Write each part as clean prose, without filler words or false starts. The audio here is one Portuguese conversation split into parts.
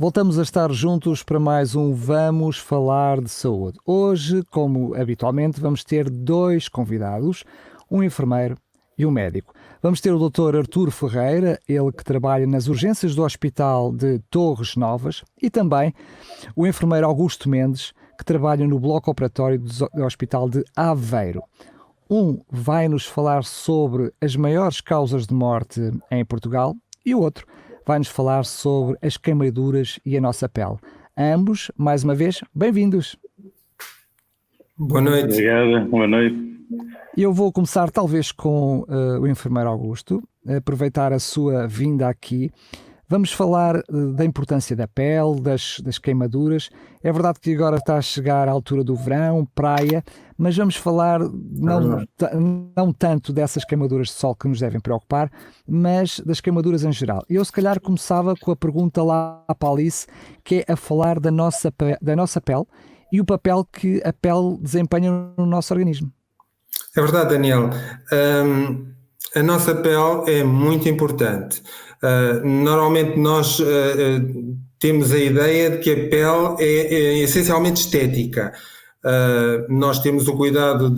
Voltamos a estar juntos para mais um Vamos Falar de Saúde. Hoje, como habitualmente, vamos ter dois convidados, um enfermeiro e um médico. Vamos ter o Dr. Arturo Ferreira, ele que trabalha nas urgências do Hospital de Torres Novas, e também o enfermeiro Augusto Mendes, que trabalha no bloco operatório do Hospital de Aveiro. Um vai nos falar sobre as maiores causas de morte em Portugal e o outro vai-nos falar sobre as queimaduras e a nossa pele. Ambos, mais uma vez, bem-vindos. Boa noite. Obrigado, boa noite. Eu vou começar talvez com o enfermeiro Augusto, aproveitar a sua vinda aqui. Vamos falar da importância da pele, das queimaduras. É verdade que agora está a chegar a altura do verão, praia, mas vamos falar não tanto dessas queimaduras de sol que nos devem preocupar, mas das queimaduras em geral. Eu se calhar começava com a pergunta lá para a Alice, que é a falar da nossa pele e o papel que a pele desempenha no nosso organismo. É verdade, Daniel. A nossa pele é muito importante. Normalmente nós temos a ideia de que a pele é essencialmente estética. Nós temos o cuidado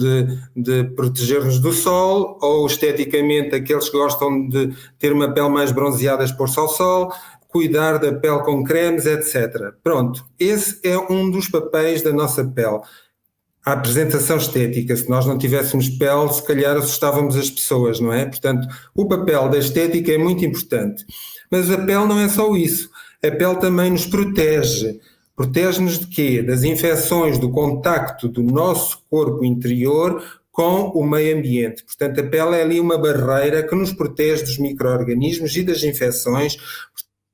de proteger-nos do sol, ou esteticamente aqueles que gostam de ter uma pele mais bronzeada expor-se ao sol, cuidar da pele com cremes, etc. Pronto, esse é um dos papéis da nossa pele. A apresentação estética, se nós não tivéssemos pele, se calhar assustávamos as pessoas, não é? Portanto, o papel da estética é muito importante. Mas a pele não é só isso. A pele também nos protege. Protege-nos de quê? Das infecções, do contacto do nosso corpo interior com o meio ambiente. Portanto, a pele é ali uma barreira que nos protege dos micro-organismos e das infecções.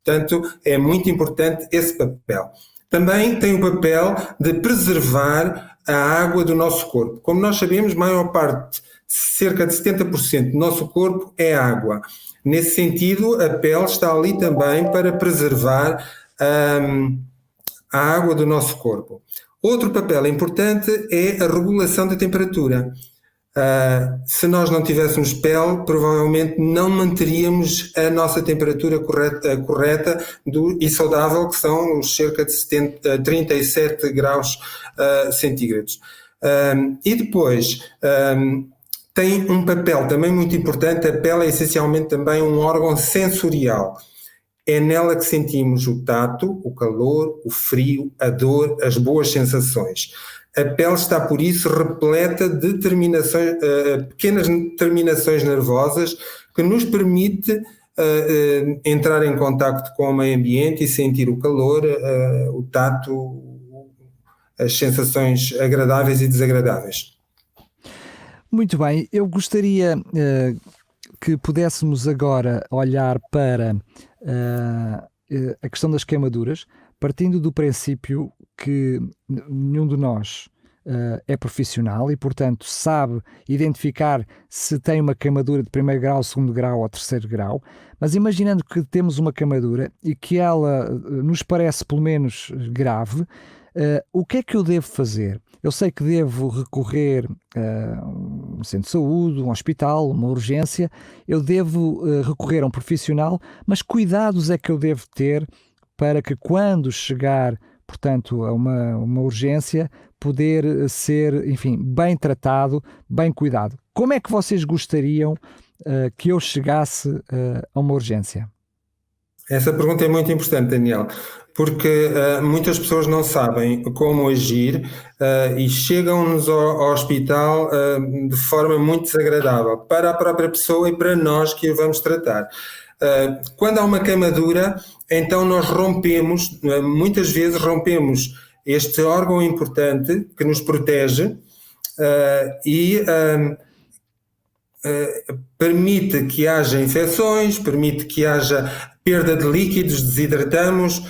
Portanto, é muito importante esse papel. Também tem o papel de preservar a água do nosso corpo. Como nós sabemos, a maior parte, cerca de 70% do nosso corpo é água. Nesse sentido, a pele está ali também para preservar a água do nosso corpo. Outro papel importante é a regulação da temperatura. Se nós não tivéssemos pele, provavelmente não manteríamos a nossa temperatura correta e saudável, que são os cerca de 37 graus centígrados. E depois, tem um papel também muito importante. A pele é essencialmente também um órgão sensorial. É nela que sentimos o tato, o calor, o frio, a dor, as boas sensações. A pele está, por isso, repleta de pequenas terminações nervosas que nos permite entrar em contacto com o meio ambiente e sentir o calor, o tato, as sensações agradáveis e desagradáveis. Muito bem, eu gostaria que pudéssemos agora olhar para a questão das queimaduras, partindo do princípio que nenhum de nós é profissional e, portanto, sabe identificar se tem uma queimadura de primeiro grau, segundo grau ou terceiro grau, mas imaginando que temos uma queimadura e que ela nos parece pelo menos grave, o que é que eu devo fazer? Eu sei que devo recorrer a um centro de saúde, um hospital, uma urgência, eu devo recorrer a um profissional, mas cuidados é que eu devo ter para que quando chegar, portanto, a uma urgência, poder ser, enfim, bem tratado, bem cuidado. Como é que vocês gostariam que eu chegasse a uma urgência? Essa pergunta é muito importante, Daniel, porque muitas pessoas não sabem como agir e chegam-nos ao hospital de forma muito desagradável para a própria pessoa e para nós que a vamos tratar. Quando há uma queimadura, então nós rompemos, muitas vezes rompemos este órgão importante que nos protege e permite que haja infecções, permite que haja perda de líquidos, desidratamos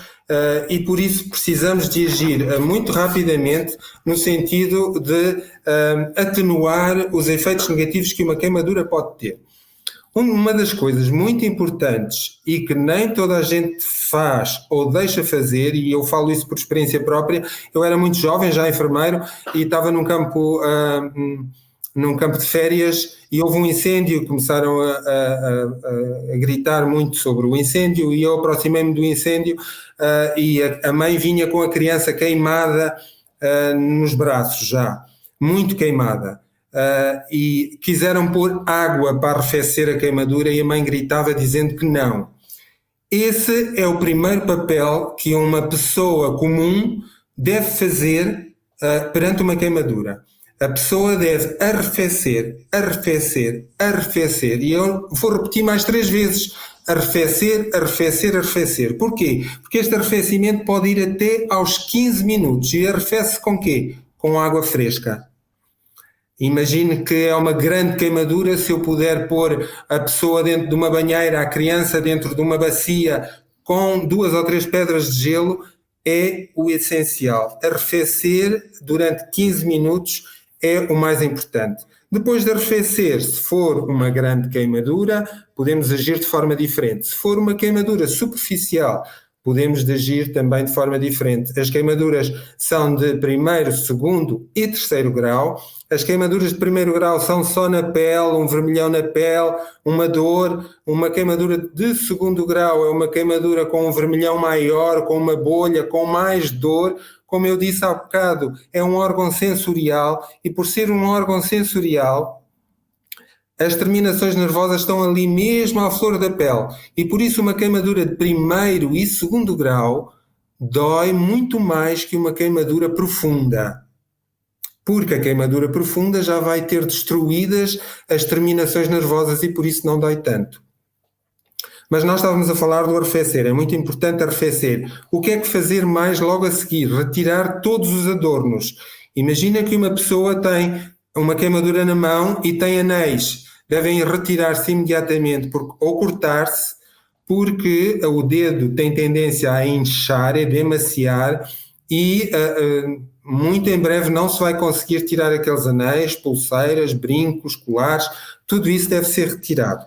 e por isso precisamos de agir muito rapidamente no sentido de atenuar os efeitos negativos que uma queimadura pode ter. Uma das coisas muito importantes e que nem toda a gente faz ou deixa fazer, e eu falo isso por experiência própria, eu era muito jovem, já enfermeiro, e estava num campo num campo de férias e houve um incêndio, começaram a gritar muito sobre o incêndio e eu aproximei-me do incêndio e a mãe vinha com a criança queimada nos braços já, muito queimada. E quiseram pôr água para arrefecer a queimadura e a mãe gritava dizendo que não. Esse é o primeiro papel que uma pessoa comum deve fazer perante uma queimadura. A pessoa deve arrefecer, arrefecer, arrefecer. E eu vou repetir mais 3 vezes. Arrefecer, arrefecer, arrefecer. Porquê? Porque este arrefecimento pode ir até aos 15 minutos. E arrefece com quê? Com água fresca. Imagine que é uma grande queimadura, se eu puder pôr a pessoa dentro de uma banheira, a criança dentro de uma bacia com 2 ou 3 pedras de gelo, é o essencial. Arrefecer durante 15 minutos é o mais importante. Depois de arrefecer, se for uma grande queimadura, podemos agir de forma diferente. Se for uma queimadura superficial, podemos agir também de forma diferente. As queimaduras são de 1º, 2º e 3º grau. As queimaduras de 1º grau são só na pele, um vermelhão na pele, uma dor. Uma queimadura de 2º grau é uma queimadura com um vermelhão maior, com uma bolha, com mais dor. Como eu disse há bocado, é um órgão sensorial e por ser um órgão sensorial, as terminações nervosas estão ali mesmo à flor da pele e por isso uma queimadura de 1º e 2º grau dói muito mais que uma queimadura profunda. Porque a queimadura profunda já vai ter destruídas as terminações nervosas e por isso não dói tanto. Mas nós estávamos a falar do arrefecer, é muito importante arrefecer. O que é que fazer mais logo a seguir? Retirar todos os adornos. Imagina que uma pessoa tem uma queimadura na mão e tem anéis. Devem retirar-se imediatamente ou cortar-se, porque o dedo tem tendência a inchar, a demaciar e muito em breve não se vai conseguir tirar aqueles anéis, pulseiras, brincos, colares, tudo isso deve ser retirado.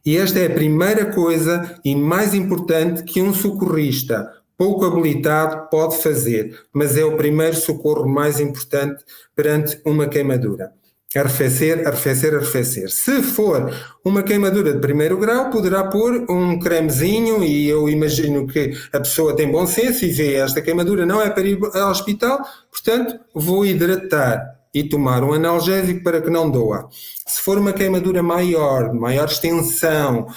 E esta é a primeira coisa e mais importante que um socorrista pouco habilitado pode fazer, mas é o primeiro socorro mais importante perante uma queimadura. Arrefecer, arrefecer, arrefecer. Se for uma queimadura de 1º grau, poderá pôr um cremezinho e eu imagino que a pessoa tem bom senso e vê esta queimadura não é para ir ao hospital, portanto vou hidratar e tomar um analgésico para que não doa. Se for uma queimadura maior, de maior extensão,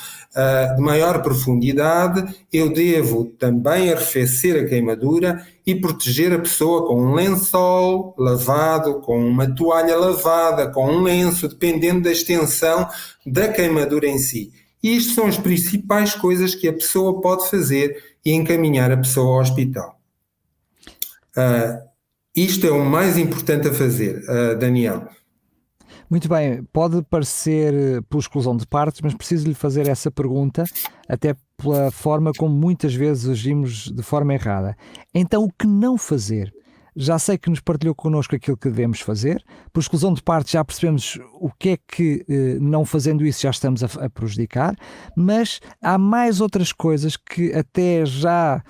de maior profundidade, eu devo também arrefecer a queimadura e proteger a pessoa com um lençol lavado, com uma toalha lavada, com um lenço, dependendo da extensão da queimadura em si. E isto são as principais coisas que a pessoa pode fazer e encaminhar a pessoa ao hospital. Isto é o mais importante a fazer, Daniel. Muito bem, pode parecer por exclusão de partes, mas preciso lhe fazer essa pergunta, até pela forma como muitas vezes agimos de forma errada. Então, o que não fazer? Já sei que nos partilhou connosco aquilo que devemos fazer, por exclusão de partes já percebemos o que é que, não fazendo isso, já estamos a prejudicar, mas há mais outras coisas que até já,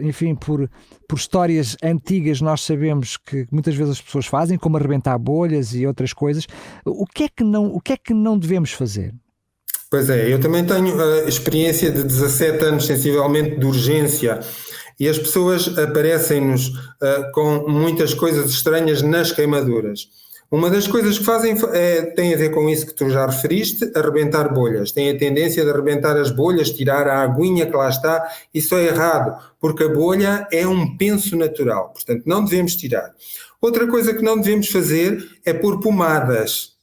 enfim, por histórias antigas nós sabemos que muitas vezes as pessoas fazem, como arrebentar bolhas e outras coisas. O que é que não devemos fazer? Pois é, eu também tenho a experiência de 17 anos sensivelmente de urgência e as pessoas aparecem-nos com muitas coisas estranhas nas queimaduras. Uma das coisas que fazem tem a ver com isso que tu já referiste, arrebentar bolhas. Tem a tendência de arrebentar as bolhas, tirar a aguinha que lá está. Isso é errado, porque a bolha é um penso natural. Portanto, não devemos tirar. Outra coisa que não devemos fazer é pôr pomadas.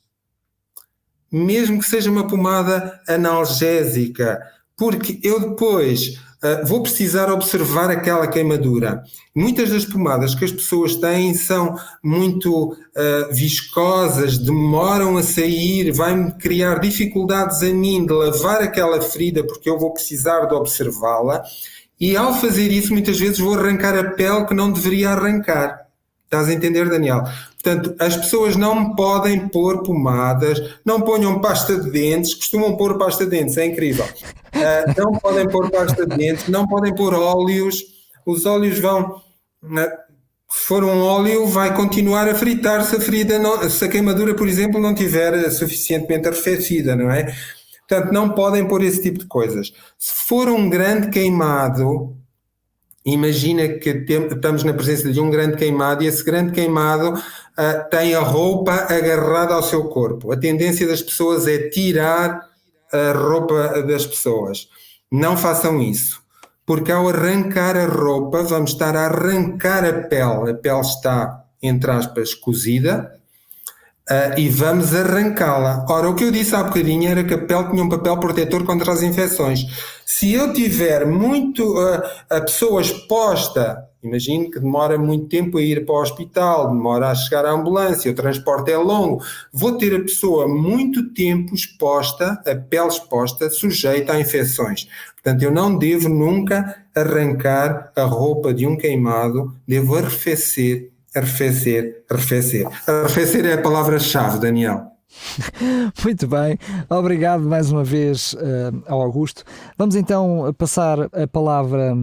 Mesmo que seja uma pomada analgésica, porque eu depois vou precisar observar aquela queimadura. Muitas das pomadas que as pessoas têm são muito viscosas, demoram a sair, vai-me criar dificuldades a mim de lavar aquela ferida porque eu vou precisar de observá-la e ao fazer isso muitas vezes vou arrancar a pele que não deveria arrancar. Estás a entender, Daniel? Portanto, as pessoas não podem pôr pomadas, não ponham pasta de dentes, costumam pôr pasta de dentes, é incrível. Não podem pôr pasta de dentes, não podem pôr óleos, os óleos vão Se for um óleo, vai continuar a fritar se a queimadura, por exemplo, não estiver suficientemente arrefecida, não é? Portanto, não podem pôr esse tipo de coisas. Se for um grande queimado, imagina que estamos na presença de um grande queimado e esse grande queimado tem a roupa agarrada ao seu corpo. A tendência das pessoas é tirar a roupa das pessoas. Não façam isso, porque ao arrancar a roupa, vamos estar a arrancar a pele está, entre aspas, cozida, e vamos arrancá-la. Ora, o que eu disse há bocadinho era que a pele tinha um papel protetor contra as infecções. Se eu tiver a pessoa exposta, imagino que demora muito tempo a ir para o hospital, demora a chegar à ambulância, o transporte é longo, vou ter a pessoa muito tempo exposta, a pele exposta, sujeita a infecções. Portanto, eu não devo nunca arrancar a roupa de um queimado, devo arrefecer. Arrefecer. Arrefecer é a palavra-chave, Daniel. Muito bem, obrigado mais uma vez ao Augusto. Vamos então passar a palavra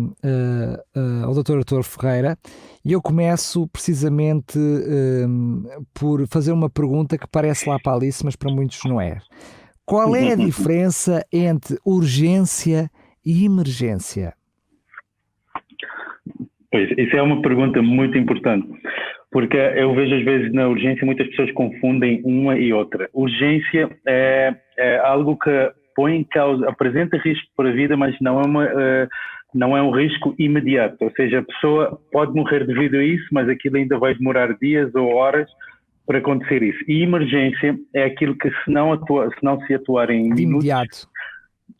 ao Dr. Artur Ferreira e eu começo precisamente por fazer uma pergunta que parece lá para Alice, mas para muitos não é. Qual é a diferença entre urgência e emergência? Pois, isso é uma pergunta muito importante, porque eu vejo às vezes na urgência muitas pessoas confundem uma e outra. Urgência é algo que põe em causa, apresenta risco para a vida, mas não é um risco imediato, ou seja, a pessoa pode morrer devido a isso, mas aquilo ainda vai demorar dias ou horas para acontecer isso. E emergência é aquilo que se não se atuar em de minutos, imediato.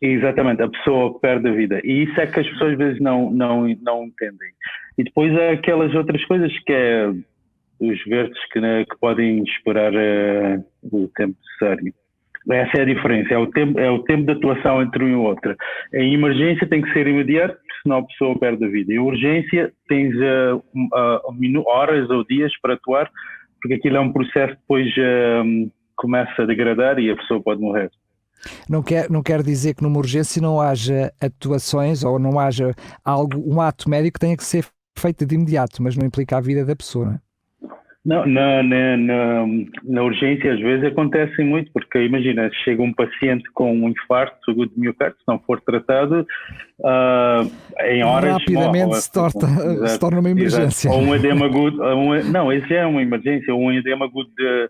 exatamente, a pessoa perde a vida. E isso é que as pessoas às vezes não entendem. E depois há aquelas outras coisas que é os verdes que podem esperar o tempo necessário. Essa é a diferença, é o tempo de atuação entre um e o outro. A emergência tem que ser imediato, senão a pessoa perde a vida. Em urgência tens horas ou dias para atuar, porque aquilo é um processo que depois começa a degradar e a pessoa pode morrer. Não quer dizer que numa urgência não haja atuações ou não haja um ato médico que tenha que ser feito de imediato, mas não implica a vida da pessoa, não é? Não, na urgência às vezes acontece muito, porque imagina, chega um paciente com um infarto agudo de miocárdio, se não for tratado, em horas... Rapidamente se torna uma emergência. Ou um edema agudo, não, isso é uma emergência, ou um edema agudo de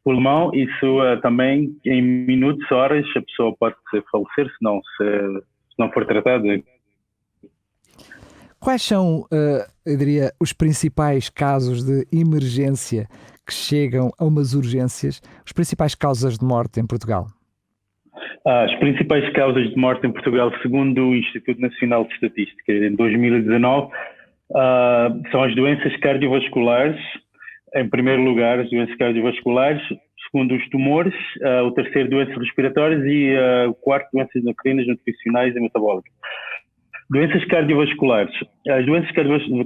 pulmão, isso também em minutos, horas, a pessoa pode falecer se não for tratado. Quais são, eu diria, os principais casos de emergência que chegam a umas urgências, as principais causas de morte em Portugal? As principais causas de morte em Portugal, segundo o Instituto Nacional de Estatística, em 2019, são as doenças cardiovasculares, em primeiro lugar, as doenças cardiovasculares, segundo os tumores, o terceiro, doenças respiratórias e o quarto, doenças endocrinas, nutricionais e metabólicas. Doenças cardiovasculares. As doenças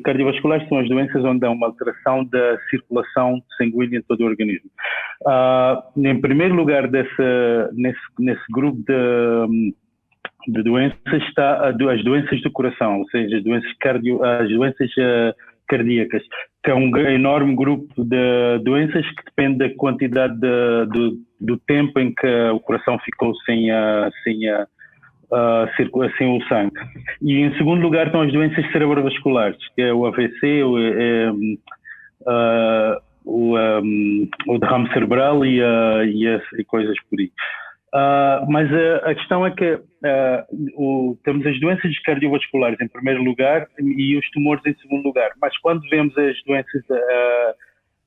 cardiovasculares são as doenças onde há uma alteração da circulação sanguínea em todo o organismo. Em primeiro lugar, nesse grupo de doenças está as doenças do coração, ou seja, as doenças cardíacas, que é um enorme grupo de doenças que depende da quantidade do tempo em que o coração ficou sem o sangue. E em segundo lugar estão as doenças cerebrovasculares, que é o AVC, o derrame cerebral e coisas por aí. Mas a questão é que temos as doenças cardiovasculares em primeiro lugar e os tumores em segundo lugar. Mas quando vemos as doenças,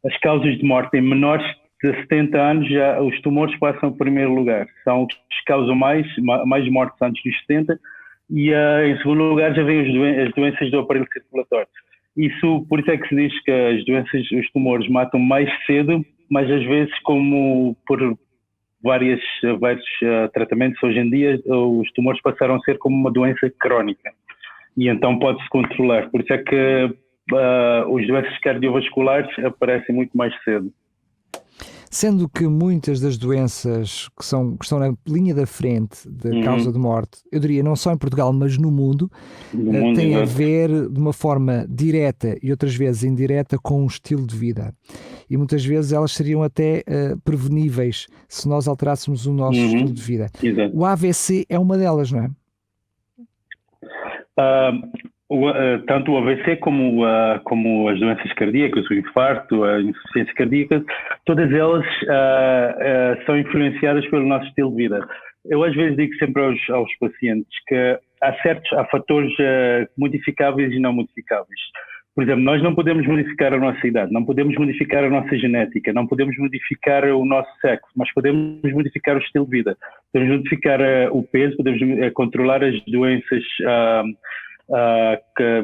as causas de morte em menores de 70 anos, já os tumores passam em primeiro lugar. São os que causam mais mortes antes dos 70 e em segundo lugar já vêm as doenças do aparelho circulatório. Por isso é que se diz que os tumores matam mais cedo, mas às vezes como por vários tratamentos hoje em dia, os tumores passaram a ser como uma doença crónica e então pode-se controlar. Por isso é que as doenças cardiovasculares aparecem muito mais cedo. Sendo que muitas das doenças que estão na linha da frente da causa de morte, eu diria não só em Portugal, mas no mundo, têm a ver de uma forma direta e outras vezes indireta com um estilo de vida. E muitas vezes elas seriam até preveníveis se nós alterássemos o nosso estilo de vida. Exato. O AVC é uma delas, não é? Tanto o AVC como as doenças cardíacas, o infarto, a insuficiência cardíaca, todas elas são influenciadas pelo nosso estilo de vida. Eu às vezes digo sempre aos pacientes que há fatores modificáveis e não modificáveis. Por exemplo, nós não podemos modificar a nossa idade, não podemos modificar a nossa genética, não podemos modificar o nosso sexo, mas podemos modificar o estilo de vida. Podemos modificar o peso, podemos controlar as doenças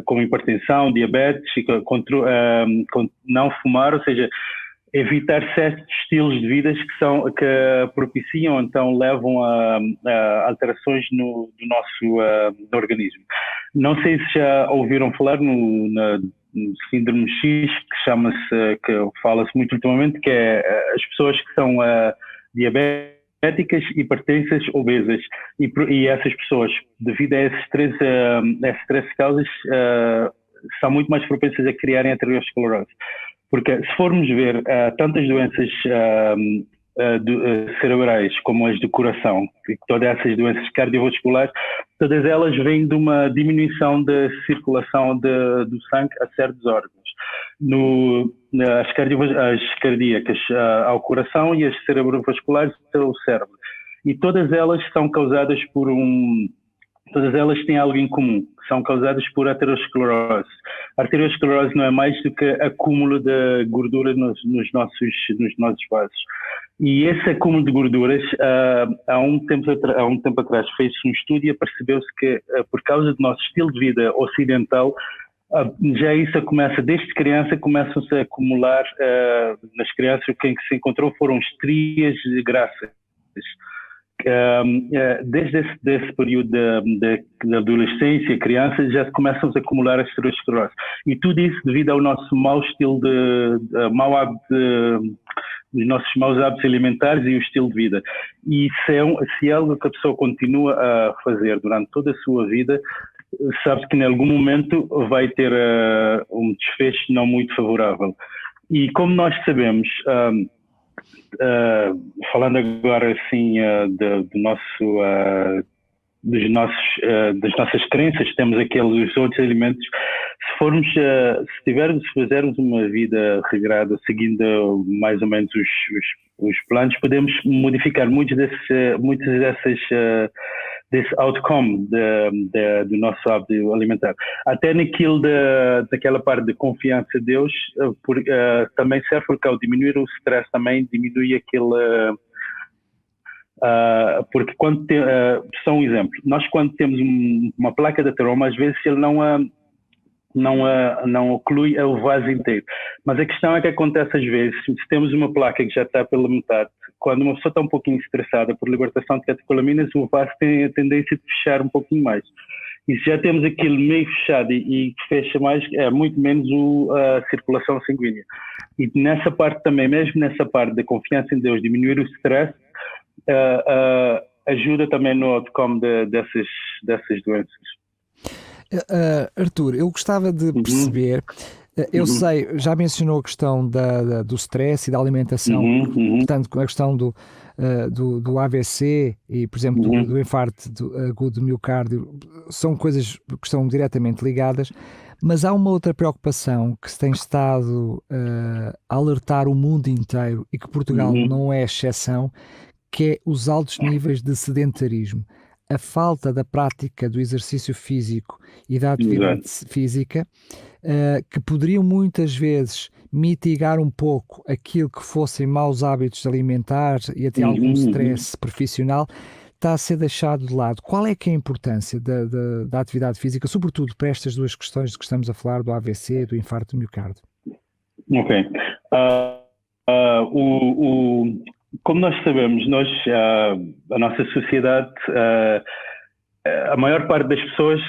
como hipertensão, diabetes, não fumar, ou seja, evitar certos estilos de vida que propiciam, então levam a alterações do nosso organismo. Não sei se já ouviram falar no síndrome X, que fala-se muito ultimamente, que é as pessoas que são diabéticas, hipertensas, obesas, e essas pessoas, devido a essas três causas, são muito mais propensas a criarem aterosclerose. Porque se formos ver tantas doenças cerebrais como as do coração, todas essas doenças cardiovasculares, todas elas vêm de uma diminuição da circulação do sangue a certos órgãos. As cardíacas ao coração e as cerebrovasculares ao cérebro. E todas elas são causadas todas elas têm algo em comum, são causadas por aterosclerose. A aterosclerose não é mais do que acúmulo de gordura nos nossos vasos. E esse acúmulo de gorduras, há um tempo atrás fez-se um estudo e percebeu-se que, por causa do nosso estilo de vida ocidental, já isso começa, desde criança, começam-se a acumular nas crianças. O que se encontrou foram estrias grassas. Desde esse período da adolescência, crianças, já começam a acumular a aterosclerose. E tudo isso devido ao nosso mau estilo os nossos maus hábitos alimentares e o estilo de vida. E se é algo que a pessoa continua a fazer durante toda a sua vida, sabe que em algum momento vai ter um desfecho não muito favorável. E como nós sabemos, falando agora assim das nossas crenças, temos os outros alimentos. Se fizermos uma vida regrada, seguindo mais ou menos os planos, podemos modificar muitos desse outcome do nosso hábito alimentar. Até daquela parte de confiança em Deus, também serve, porque ao diminuir o stress também diminui aquele... porque só um exemplo, nós quando temos uma placa de ateroma, às vezes ele não oclui o vaso inteiro. Mas a questão é que acontece às vezes, se temos uma placa que já está pela metade, quando uma pessoa está um pouquinho estressada por libertação de catecolaminas, o vaso tem a tendência de fechar um pouquinho mais. E se já temos aquilo meio fechado e fecha mais, é muito menos a circulação sanguínea. E nessa parte também, mesmo nessa parte da confiança em Deus, diminuir o stress, ajuda também no outcome dessas doenças. Arthur, eu gostava de perceber, eu sei, já mencionou a questão do stress e da alimentação, portanto, a questão do AVC e, por exemplo, do infarto agudo de miocárdio, são coisas que estão diretamente ligadas, mas há uma outra preocupação que se tem estado a alertar o mundo inteiro e que Portugal não é exceção, que é os altos níveis de sedentarismo. A falta da prática do exercício físico e da atividade física, que poderiam muitas vezes mitigar um pouco aquilo que fossem maus hábitos alimentares e até algum stress profissional, está a ser deixado de lado. Qual é que é a importância da atividade física, sobretudo para estas duas questões de que estamos a falar, do AVC e do infarto de miocárdio? Ok. Como nós sabemos, a nossa sociedade, a maior parte das pessoas,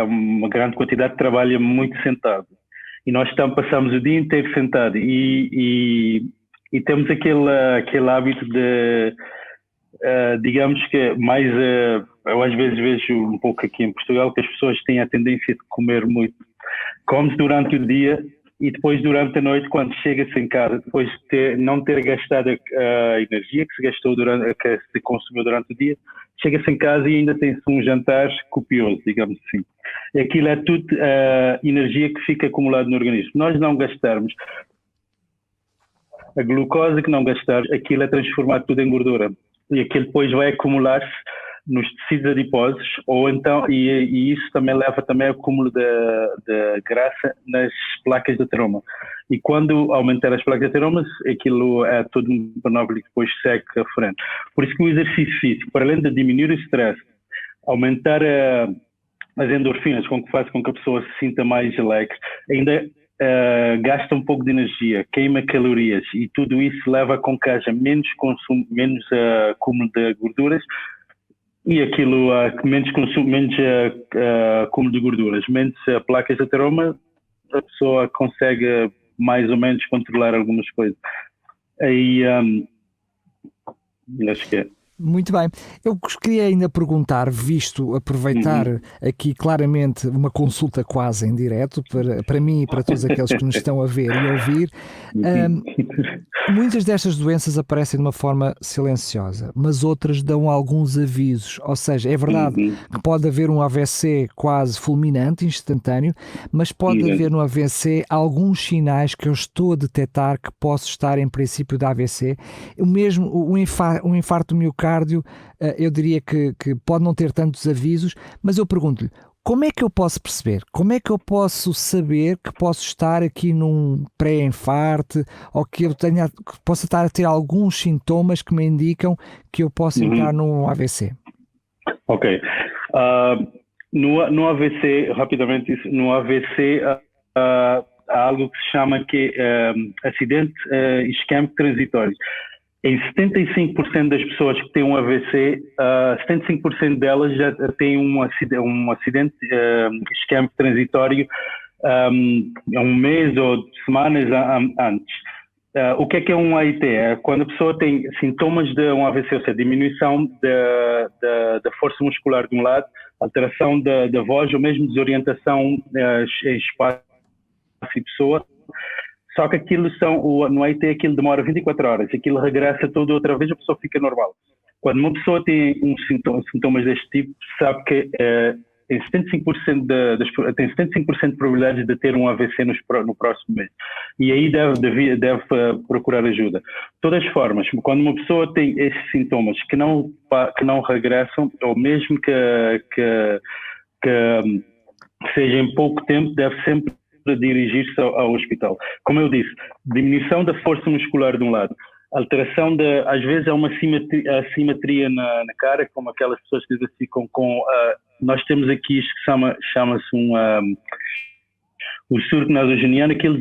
uma grande quantidade, trabalha muito sentado. E nós passamos o dia inteiro sentado. E e temos aquele hábito de, digamos que mais, eu às vezes vejo um pouco aqui em Portugal que as pessoas têm a tendência de comer muito. Comes durante o dia e depois durante a noite, quando chega-se em casa, depois de não ter gastado a energia que se gastou que se consumiu durante o dia, chega-se em casa e ainda tem-se um jantar copioso, digamos assim. Aquilo é tudo energia que fica acumulada no organismo. Nós não gastarmos a glucose, que não gastar, aquilo é transformado tudo em gordura. E aquilo depois vai acumular-se nos tecidos adiposos, ou então, e isso também leva também ao acúmulo de graça nas placas de ateroma. E quando aumentar as placas de ateroma, aquilo é todo um panóplia que depois segue à frente. Por isso que o exercício físico, para além de diminuir o stress, aumentar as endorfinas, com que faz com que a pessoa se sinta mais alegre, ainda gasta um pouco de energia, queima calorias, e tudo isso leva com que haja menos consumo, menos acúmulo de gorduras, e aquilo, menos consumo, menos acúmulo de gorduras, menos placas de ateroma, a pessoa consegue mais ou menos controlar algumas coisas. Aí, acho que é. Muito bem. Eu queria ainda perguntar, aproveitar aqui claramente uma consulta quase em direto para mim e para todos aqueles que nos estão a ver e a ouvir. Muitas destas doenças aparecem de uma forma silenciosa, mas outras dão alguns avisos. Ou seja, é verdade que pode haver um AVC quase fulminante, instantâneo, mas pode haver no AVC alguns sinais que eu estou a detectar que posso estar em princípio de AVC. O mesmo, um infarto miocárdio, eu diria que pode não ter tantos avisos, mas eu pergunto-lhe, como é que eu posso perceber? Como é que eu posso saber que posso estar aqui num pré-infarto ou que possa estar a ter alguns sintomas que me indicam que eu posso entrar num AVC? Ok. No AVC, rapidamente, no AVC há algo que se chama acidente isquémico transitório. Em 75% das pessoas que têm um AVC, 75% delas já têm um acidente isquémico transitório um mês ou semanas antes. O que é um AIT? É quando a pessoa tem sintomas de um AVC, ou seja, diminuição da força muscular de um lado, alteração da voz ou mesmo desorientação em espaço e pessoa. Só que aquilo no AIT aquilo demora 24 horas, aquilo regressa tudo outra vez, a pessoa fica normal. Quando uma pessoa tem sintomas deste tipo, sabe que tem 75% de probabilidades de ter um AVC no próximo mês. E aí deve procurar ajuda. De todas as formas, quando uma pessoa tem esses sintomas que não regressam, ou mesmo que seja em pouco tempo, deve sempre dirigir-se ao hospital. Como eu disse, diminuição da força muscular de um lado, alteração às vezes há uma assimetria na cara, como aquelas pessoas que ficam com nós temos aqui isto que chama-se o surto nasogeniano, aquilo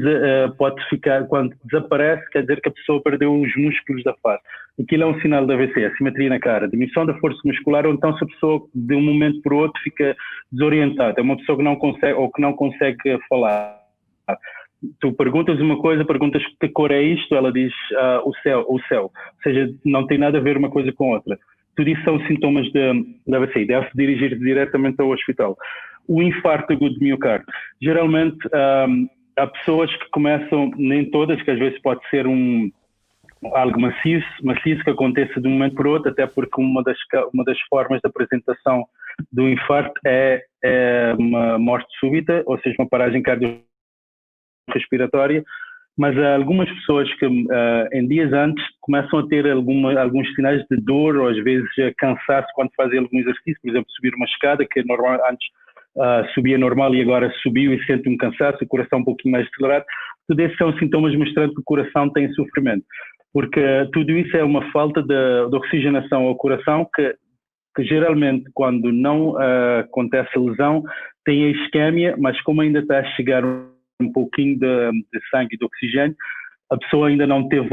pode ficar, quando desaparece, quer dizer que a pessoa perdeu os músculos da face. Aquilo é um sinal de AVC, assimetria na cara, diminuição da força muscular, ou então se a pessoa de um momento para o outro fica desorientada, é uma pessoa que não consegue falar. Tu perguntas uma coisa, perguntas que cor é isto, ela diz o céu, ou seja, não tem nada a ver uma coisa com outra. Tudo isso são sintomas de AVC, deve dirigir diretamente ao hospital. O infarto agudo de miocárdio, geralmente há pessoas que começam, nem todas, que às vezes pode ser algo maciço que aconteça de um momento para o outro, até porque uma das formas de apresentação do infarto é uma morte súbita, ou seja, uma paragem cardiorrespiratória, mas há algumas pessoas que em dias antes começam a ter alguns sinais de dor, ou às vezes cansaço quando fazem algum exercício, por exemplo, subir uma escada, que antes subia normal e agora subiu e sente um cansaço, o coração um pouquinho mais acelerado. Tudo esses são sintomas mostrando que o coração tem sofrimento, porque tudo isso é uma falta de oxigenação ao coração que geralmente quando não acontece a lesão tem a isquémia, mas como ainda está a chegar um pouquinho de sangue e de oxigênio, a pessoa ainda não teve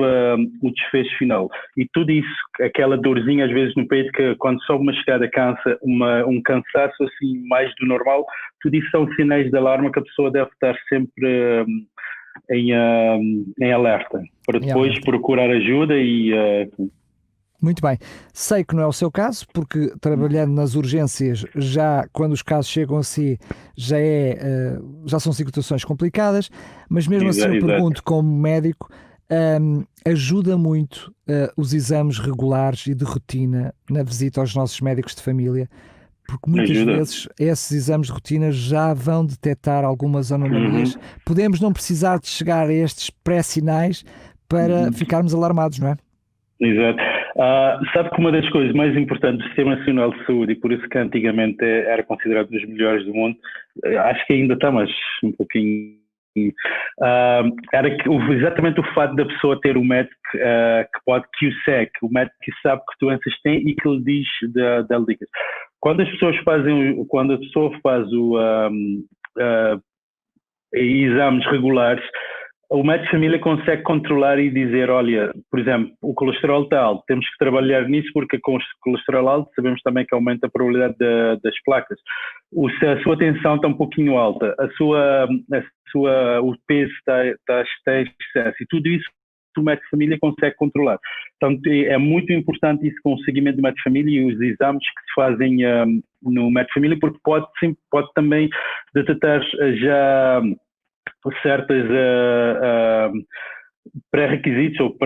o desfecho final. E tudo isso, aquela dorzinha às vezes no peito, que quando sobe uma escada cansa, um cansaço assim mais do normal, tudo isso são sinais de alarme que a pessoa deve estar sempre em alerta, para depois procurar ajuda e... Muito bem. Sei que não é o seu caso, porque trabalhando nas urgências, já quando os casos chegam a si, já são situações complicadas, mas mesmo assim eu pergunto como médico, ajuda muito os exames regulares e de rotina na visita aos nossos médicos de família, porque muitas vezes esses exames de rotina já vão detectar algumas anomalias. Podemos não precisar de chegar a estes pré-sinais para ficarmos alarmados, não é? Exato. Sabe que uma das coisas mais importantes do Sistema Nacional de Saúde, e por isso que antigamente era considerado um dos melhores do mundo, acho que ainda está, mas um pouquinho, era exatamente o fato da pessoa ter um médico que o segue, o médico que sabe que doenças tem e que lhe diz da dicas. Quando a pessoa faz exames regulares, o médico de família consegue controlar e dizer, olha, por exemplo, o colesterol está alto, temos que trabalhar nisso porque com o colesterol alto sabemos também que aumenta a probabilidade das placas. A sua tensão está um pouquinho alta, o peso está em excesso e tudo isso o médico de família consegue controlar. Portanto, é muito importante isso com o seguimento do médico de família e os exames que se fazem no médico de família, porque pode também detectar já certas pré-requisitos ou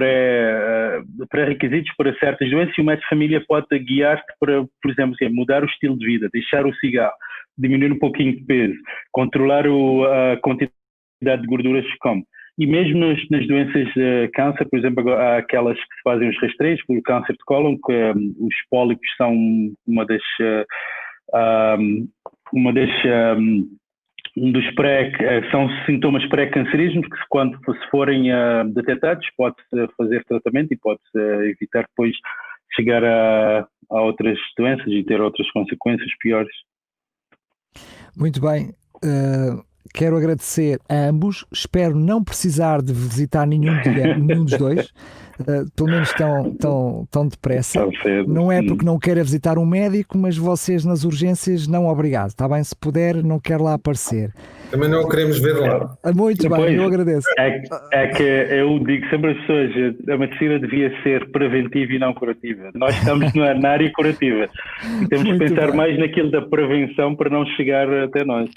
pré-requisitos para certas doenças, e o médico de família pode guiar-te para, por exemplo, mudar o estilo de vida, deixar o cigarro, diminuir um pouquinho de peso, controlar a quantidade de gorduras que come. E mesmo nas doenças de câncer, por exemplo, há aquelas que se fazem os rastreios, por câncer de cólon, que os pólipos são são sintomas pré-cancerígenos que, quando se forem detectados, pode-se fazer tratamento e pode-se evitar depois chegar a outras doenças e ter outras consequências piores. Muito bem. Quero agradecer a ambos. Espero não precisar de visitar nenhum dos dois. Pelo menos tão depressa. Não é porque não queira visitar um médico, mas vocês nas urgências não obrigado, está bem? Se puder, não quero lá aparecer. Também não queremos ver lá. Muito bem, eu agradeço. É que eu digo sempre às pessoas, a medicina devia ser preventiva e não curativa. Nós estamos na área curativa. Temos que pensar mais naquilo da prevenção para não chegar até nós.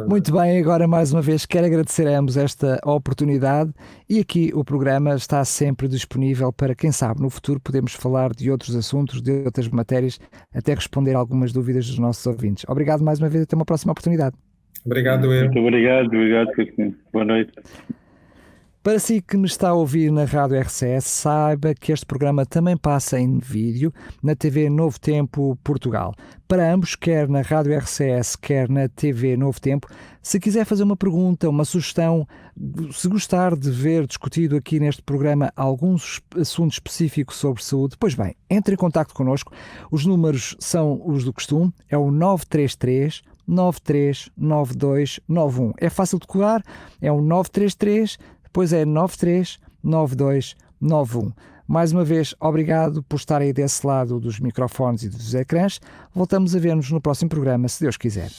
Muito bem, agora mais uma vez quero agradecer a ambos esta oportunidade e aqui o programa está sempre disponível para quem sabe no futuro podemos falar de outros assuntos, de outras matérias, até responder algumas dúvidas dos nossos ouvintes. Obrigado mais uma vez e até uma próxima oportunidade. Obrigado, eu. Muito obrigado. Boa noite. Para si que me está a ouvir na Rádio RCS, saiba que este programa também passa em vídeo na TV Novo Tempo Portugal. Para ambos, quer na Rádio RCS, quer na TV Novo Tempo, se quiser fazer uma pergunta, uma sugestão, se gostar de ver discutido aqui neste programa alguns assuntos específicos sobre saúde, pois bem, entre em contacto connosco. Os números são os do costume, é o 933 939291. É fácil de decorar, é o 933, depois é 939291. Mais uma vez, obrigado por estar aí desse lado dos microfones e dos ecrãs. Voltamos a ver-nos no próximo programa, se Deus quiser.